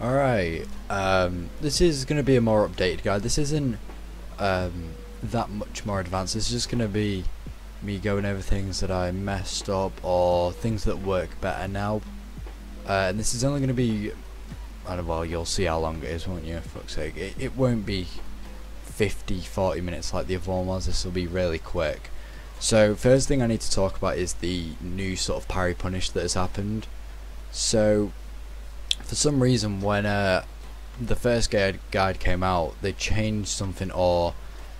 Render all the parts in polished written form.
Alright, this is going to be a more updated guide. This isn't that much more advanced. This is just going to be me going over things that I messed up or things that work better now. And this is only going to be, I don't know, well, you'll see how long it is, won't you, for fuck's sake. It won't be 40 minutes like the other one was. This will be really quick. So first thing I need to talk about is the new sort of parry punish that has happened. So for some reason when the first guide came out, they changed something, or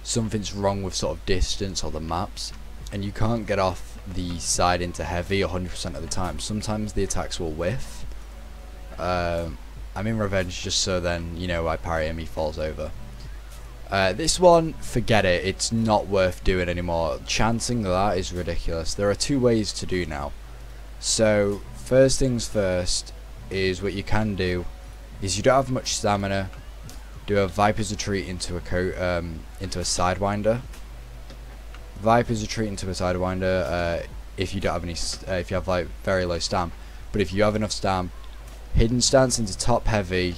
something's wrong with sort of distance or the maps, and you can't get off the side into heavy 100% of the time. Sometimes the attacks will whiff. I'm in revenge just so then, you know, I parry him, he falls over. This one, forget it, it's not worth doing anymore. Chancing that is ridiculous. There are two ways to do now. So first things first is what you can do is, you don't have much stamina, do a Viper's Retreat into a Sidewinder. Viper's Retreat into a Sidewinder if you don't have any, if you have like very low stam. But if you have enough stam, Hidden Stance into top heavy,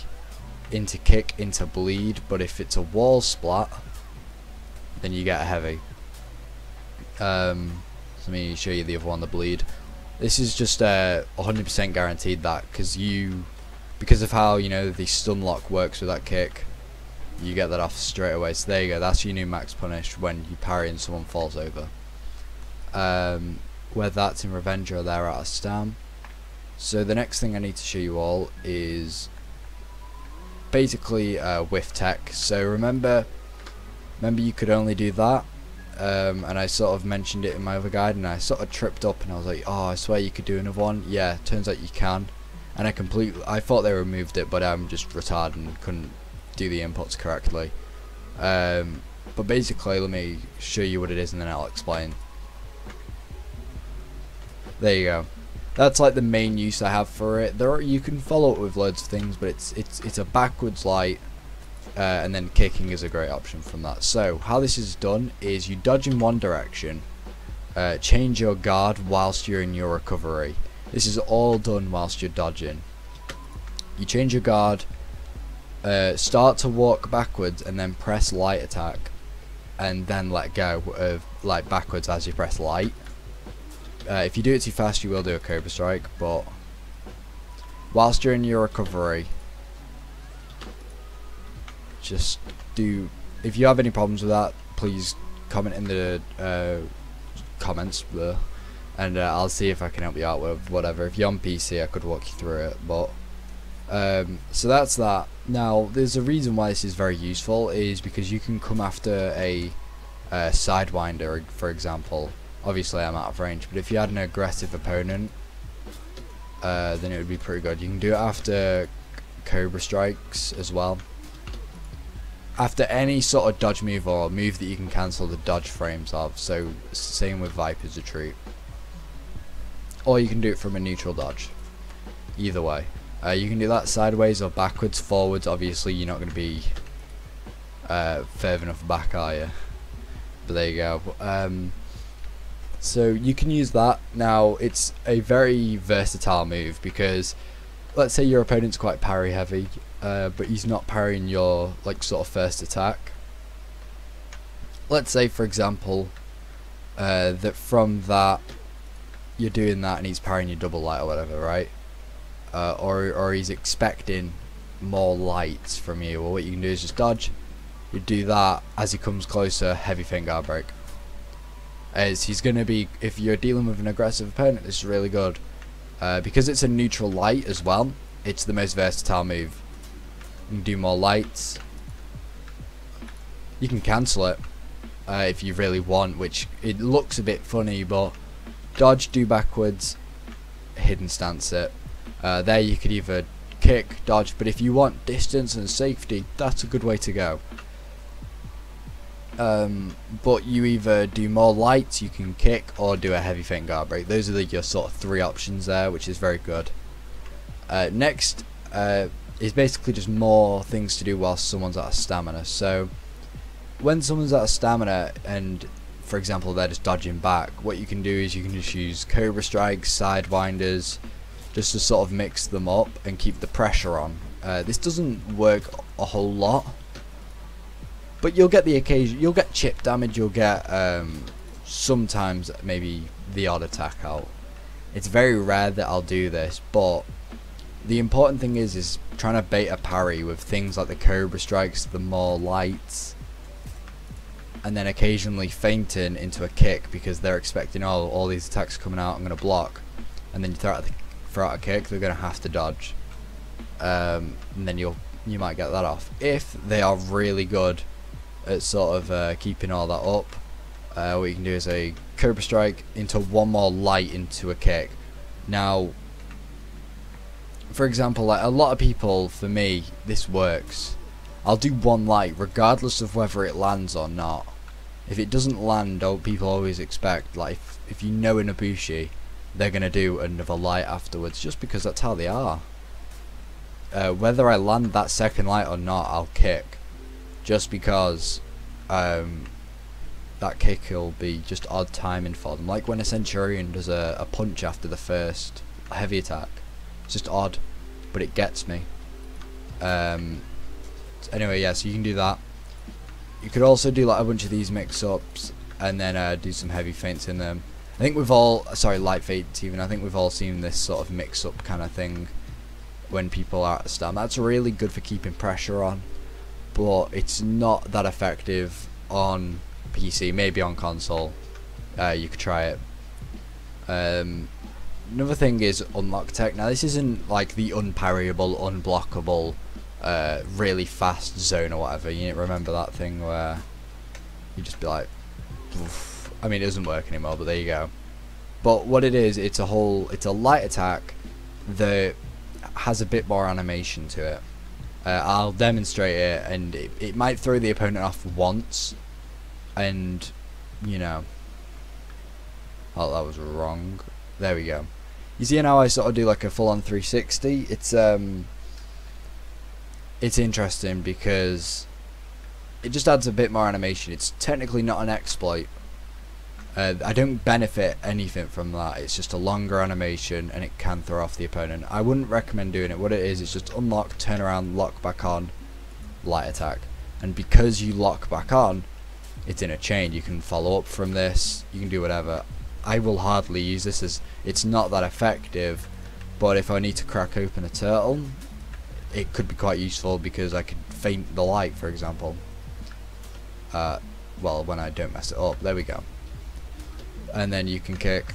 into kick, into bleed. But if it's a wall splat, then you get a heavy. Let me show you the other one, the bleed. This is just 100% guaranteed that, because of how, you know, the stun lock works with that kick, you get that off straight away. So there you go, that's your new max punish when you parry and someone falls over. Whether that's in revenge or they're out of stam. So the next thing I need to show you all is basically whiff tech. So remember you could only do that. And I sort of mentioned it in my other guide, and I sort of tripped up and I was like, oh, I swear you could do another one. Yeah, turns out you can. And I thought they removed it, but I'm just retarded and couldn't do the inputs correctly. But basically, let me show you what it is and then I'll explain. There you go. That's like the main use I have for it. You can follow it with loads of things, but it's a backwards light. And then kicking is a great option from that. So how this is done is, you dodge in one direction, change your guard whilst you're in your recovery. This is all done whilst you're dodging. You change your guard, start to walk backwards, and then press light attack, and then let go of like backwards as you press light. If you do it too fast, you will do a Cobra Strike, but whilst you're in your recovery, just do. If you have any problems with that, please comment in the comments there, and I'll see if I can help you out with whatever. If you're on PC, I could walk you through it. But so that's that. Now there's a reason why this is very useful, is because you can come after a Sidewinder, for example. Obviously I'm out of range, but if you had an aggressive opponent, then it would be pretty good. You can do it after Cobra Strikes as well. After any sort of dodge move or move that you can cancel the dodge frames of. So same with Viper's Retreat. Or you can do it from a neutral dodge. Either way. You can do that sideways or backwards. Forwards, obviously you're not going to be further enough back, are you? But there you go. So you can use that. Now it's a very versatile move, because let's say your opponent's quite parry heavy, but he's not parrying your like sort of first attack. Let's say for example that from that you're doing that and he's parrying your double light or whatever, right? Or he's expecting more lights from you. Well, what you can do is just dodge. You do that as he comes closer, heavy feint guard break. As he's going to be, if you're dealing with an aggressive opponent, this is really good. Because it's a neutral light as well, it's the most versatile move. You can do more lights. You can cancel it if you really want, which it looks a bit funny, but dodge, do backwards, hidden stance it. There you could either kick, dodge, but if you want distance and safety, that's a good way to go. But you either do more lights, you can kick, or do a heavy feint guard break. Those are your sort of three options there, which is very good. Next is basically just more things to do whilst someone's out of stamina. So when someone's out of stamina and for example they're just dodging back, what you can do is you can just use Cobra Strikes, Sidewinders, just to sort of mix them up and keep the pressure on. This doesn't work a whole lot, but you'll get the occasion. You'll get chip damage. You'll get sometimes maybe the odd attack out. It's very rare that I'll do this, but the important thing is trying to bait a parry with things like the Cobra Strikes, the more lights, and then occasionally feinting into a kick because they're expecting, oh, all these attacks coming out, I'm going to block, and then you throw out a kick, they're going to have to dodge, and then you might get that off. If they are really good at sort of keeping all that up, what you can do is a Cobra Strike into one more light into a kick. Now, for example, like a lot of people, for me, this works. I'll do one light regardless of whether it lands or not. If it doesn't land, people always expect, like, if you know a Nobushi, they're going to do another light afterwards, just because that's how they are. Whether I land that second light or not, I'll kick, just because that kick will be just odd timing for them. Like when a Centurion does a punch after the first heavy attack. It's just odd, but it gets me. Anyway, yeah, so you can do that. You could also do like a bunch of these mix-ups and then do some heavy feints in them. I think we've all, sorry, light feints even, I think we've all seen this sort of mix-up kind of thing when people are at a stand. That's really good for keeping pressure on, but it's not that effective on PC, maybe on console. You could try it. Another thing is unlock tech. Now this isn't like the unparryable, unblockable, really fast zone or whatever. You remember that thing where you just be like, oof. I mean, it doesn't work anymore, but there you go. But what it is, it's a light attack that has a bit more animation to it. I'll demonstrate it, and it might throw the opponent off once, and you know, oh, that was wrong. There we go. You see how I sort of do like a full-on 360? It's interesting because it just adds a bit more animation. It's technically not an exploit. I don't benefit anything from that. It's just a longer animation, and it can throw off the opponent. I wouldn't recommend doing it. What it is just unlock, turn around, lock back on, light attack. And because you lock back on, it's in a chain. You can follow up from this. You can do whatever. I will hardly use this, as it's not that effective, but if I need to crack open a turtle, it could be quite useful because I could feint the light, for example. Well, when I don't mess it up. There we go. And then you can kick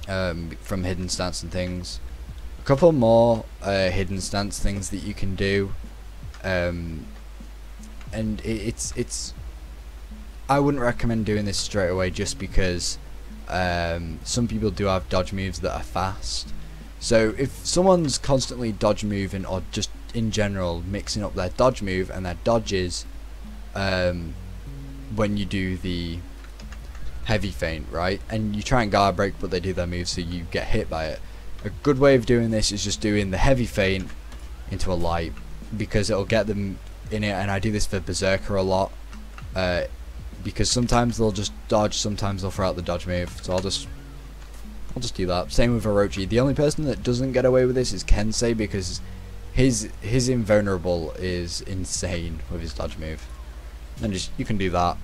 from hidden stance and things. A couple more hidden stance things that you can do, and it's I wouldn't recommend doing this straight away, just because some people do have dodge moves that are fast. So if someone's constantly dodge moving, or just in general mixing up their dodge move and their dodges when you do the heavy feint, right, and you try and guard break but they do their move, so you get hit by it, a good way of doing this is just doing the heavy feint into a light, because it'll get them in it. And I do this for Berserker a lot, because sometimes they'll just dodge, sometimes they'll throw out the dodge move, so I'll just do that. Same with Orochi. The only person that doesn't get away with this is Kensei, because his invulnerable is insane with his dodge move, and just you can do that.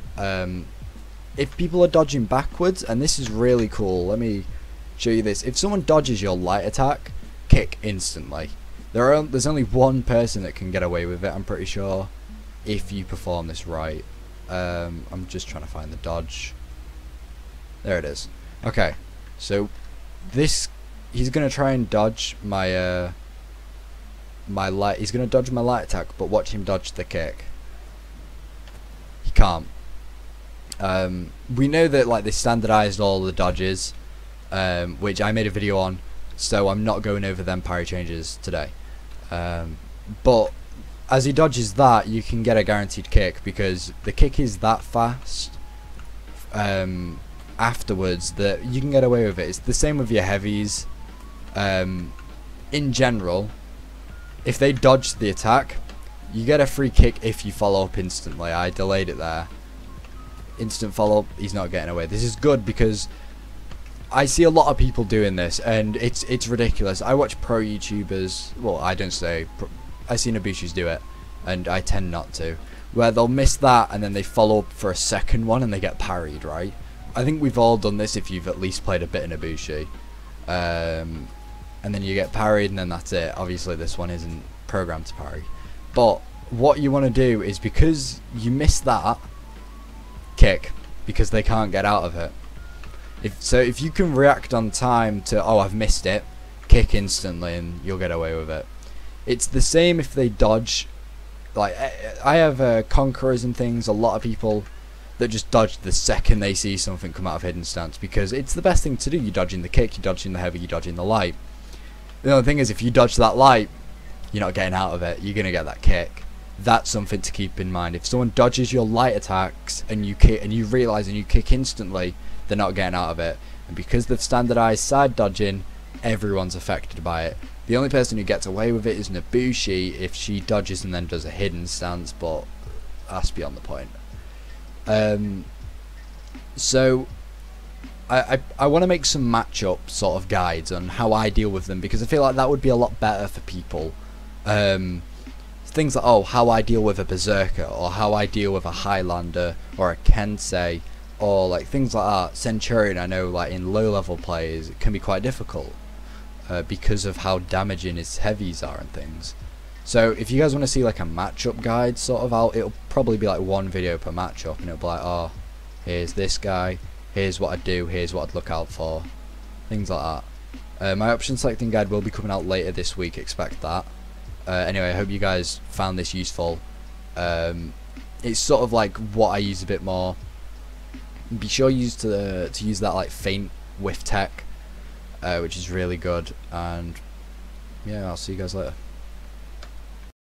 If people are dodging backwards, and this is really cool, let me show you this. If someone dodges your light attack, kick instantly. There's only one person that can get away with it, I'm pretty sure, if you perform this right. I'm just trying to find the dodge. There it is. Okay, so this, he's gonna try and dodge my light. He's gonna dodge my light attack, but watch him dodge the kick. He can't. We know that like they standardized all the dodges, which I made a video on, so I'm not going over them parry changes today. But as he dodges that, you can get a guaranteed kick, because the kick is that fast afterwards that you can get away with it. It's the same with your heavies. In general, if they dodge the attack, you get a free kick if you follow up instantly. I delayed it there. Instant follow up, he's not getting away. This is good because I see a lot of people doing this, and it's ridiculous. I watch pro YouTubers, well, I don't say I see Nobushis do it, and I tend not to, where they'll miss that and then they follow up for a second one and they get parried, right? I think we've all done this if you've at least played a bit of Nobushi. And then you get parried and then that's it. Obviously this one isn't programmed to parry. But what you want to do is, because you miss that, kick, because they can't get out of it. If you can react on time to, oh, I've missed it, kick instantly and you'll get away with it. It's the same if they dodge. Like, I have conquerors and things, a lot of people that just dodge the second they see something come out of hidden stance, because it's the best thing to do. You're dodging the kick, you're dodging the heavy, you're dodging the light. The only thing is, if you dodge that light, you're not getting out of it, you're going to get that kick. That's something to keep in mind. If someone dodges your light attacks and you kick, and you realise and you kick instantly, they're not getting out of it. And because they've standardised side dodging, everyone's affected by it. The only person who gets away with it is Nobushi if she dodges and then does a hidden stance, but that's beyond the point. So I want to make some matchup sort of guides on how I deal with them, because I feel like that would be a lot better for people. Things like, oh, how I deal with a berserker, or how I deal with a Highlander or a Kensei, or like things like that. Centurion, I know, like in low level players it can be quite difficult because of how damaging his heavies are and things. So if you guys want to see like a matchup guide sort of, it'll probably be like one video per matchup, and it'll be like, oh, here's this guy, here's what I do, here's what I'd look out for, things like that. My option selecting guide will be coming out later this week, expect that. Anyway, I hope you guys found this useful. It's sort of like what I use a bit more. Be sure to use that like feint whiff tech, which is really good. And yeah, I'll see you guys later.